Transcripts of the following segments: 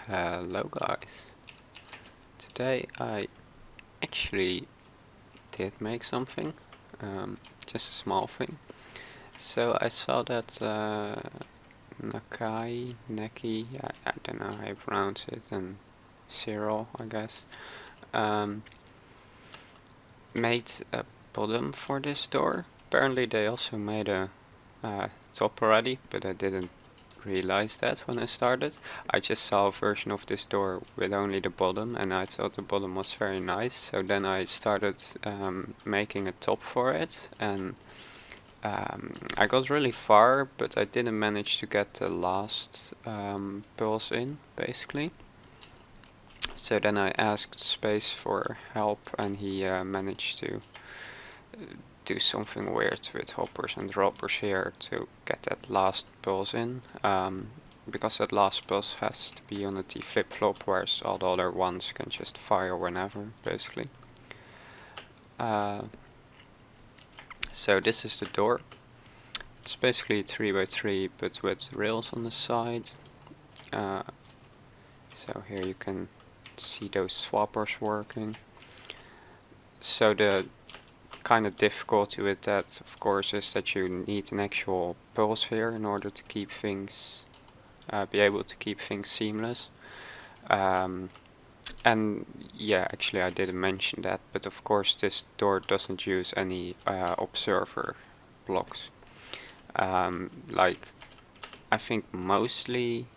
Hello guys. Today I actually did make something, just a small thing. So I saw that Nacay, I don't know how you pronounce it, and Syrl, I guess, made a bottom for this door. Apparently they also made a top already, but I didn't realize that when I started. I just saw a version of this door with only the bottom, and I thought the bottom was very nice. So then I started making a top for it, and I got really far, but I didn't manage to get the last pearls in, basically. So then I asked Space for help, and he managed to do something weird with hoppers and droppers here to get that last pulse in, because that last pulse has to be on a T flip-flop, whereas all the other ones can just fire whenever, basically. So this is the door. It's basically 3x3 but with rails on the side. So here you can see those swappers working. So the kind of difficulty with that, of course, is that you need an actual pulse here in order to keep things, be able to keep things seamless. And yeah, actually I didn't mention that, but of course this door doesn't use any observer blocks. Like I think mostly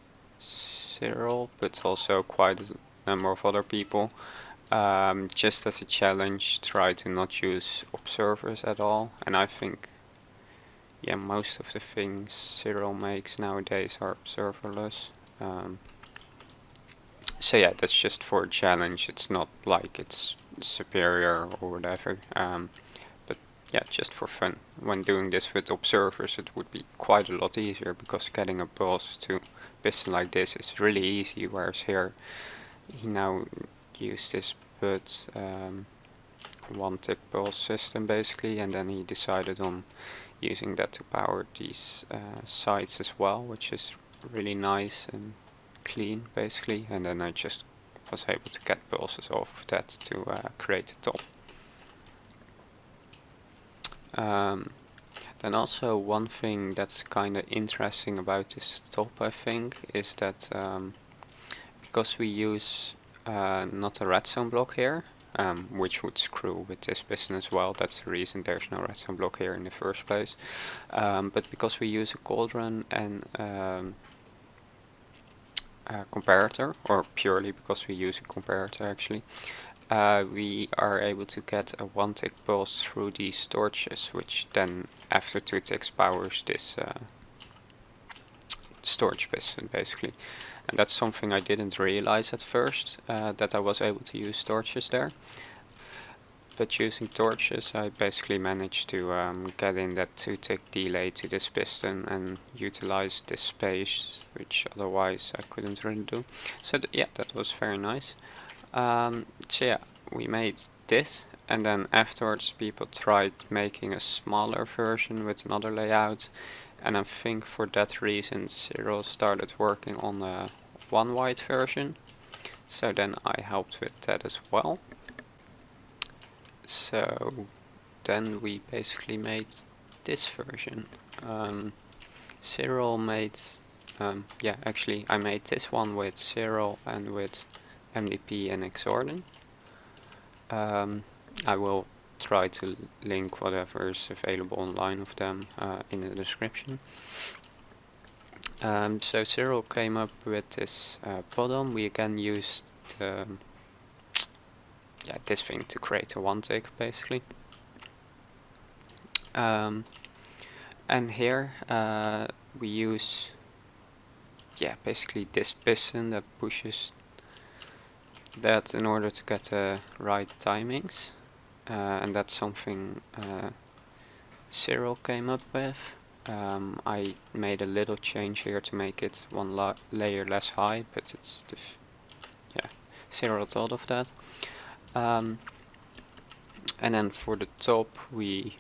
Syrl, but also quite a number of other people. Just as a challenge, try to not use observers at all, and I think, yeah, most of the things Syrl makes nowadays are observerless. So yeah, that's just for a challenge. It's not like it's superior or whatever. But yeah, just for fun. When doing this with observers, it would be quite a lot easier, because getting a pulse to piston like this is really easy, whereas here he now used this but one tick pulse system basically, and then he decided on using that to power these sides as well, which is really nice and clean basically, and then I just was able to get pulses off of that to create a top. Then also one thing that's kind of interesting about this top, I think, is that because we use not a redstone block here, which would screw with this piston as well. That's the reason there's no redstone block here in the first place. But because we use a cauldron and a comparator, or purely because we use a comparator actually, we are able to get a 1 tick pulse through these torches, which then after 2 ticks powers this storage piston basically. And that's something I didn't realize at first, that I was able to use torches there. But using torches I basically managed to get in that 2 tick delay to this piston and utilize this space, which otherwise I couldn't really do. So yeah, that was very nice. So yeah, we made this, and then afterwards people tried making a smaller version with another layout, and I think for that reason Syrl started working on a one white version, so then I helped with that as well. So then we basically made this version. Syrl made, yeah, actually I made this one with Syrl and with MDP and Exorden. I will try to link whatever is available online of them in the description. So Syrl came up with this bottom. We again used this thing to create a 1 tick basically. And here we use basically this piston that pushes that in order to get the right timings, and that's something Syrl came up with. I made a little change here to make it one layer less high, but it's Syrl thought of that. And then for the top we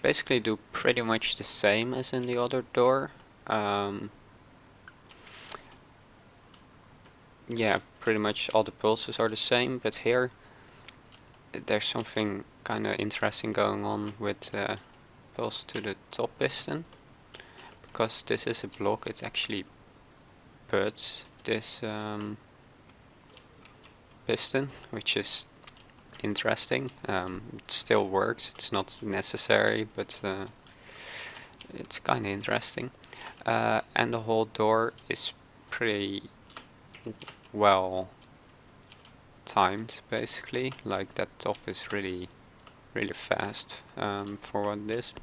basically do pretty much the same as in the other door. yeah, pretty much all the pulses are the same, but here there's something kind of interesting going on with pulse to the top piston. Because this is a block, it actually puts this piston, which is interesting. It still works, it's not necessary, but it's kind of interesting. And the whole door is pretty well timed, basically. Like that top is really fast for what it is.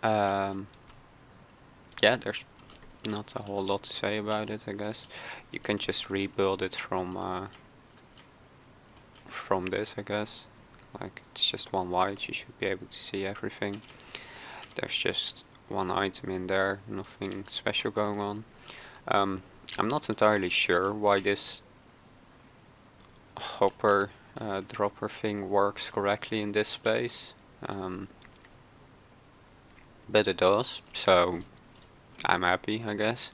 Yeah, there's not a whole lot to say about it, I guess. You can just rebuild it from this, I guess. Like, it's just one white, you should be able to see everything. There's just one item in there, nothing special going on. I'm not entirely sure why this hopper dropper thing works correctly in this space, but it does, so I'm happy, I guess.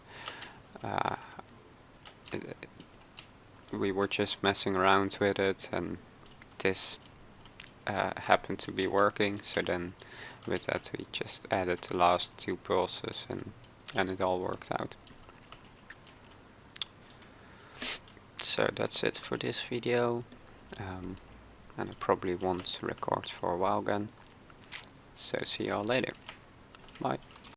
We were just messing around with it, and this happened to be working, so then with that we just added the last two pulses, and it all worked out. So that's it for this video, and I probably won't record for a while again, so see y'all later. Bye.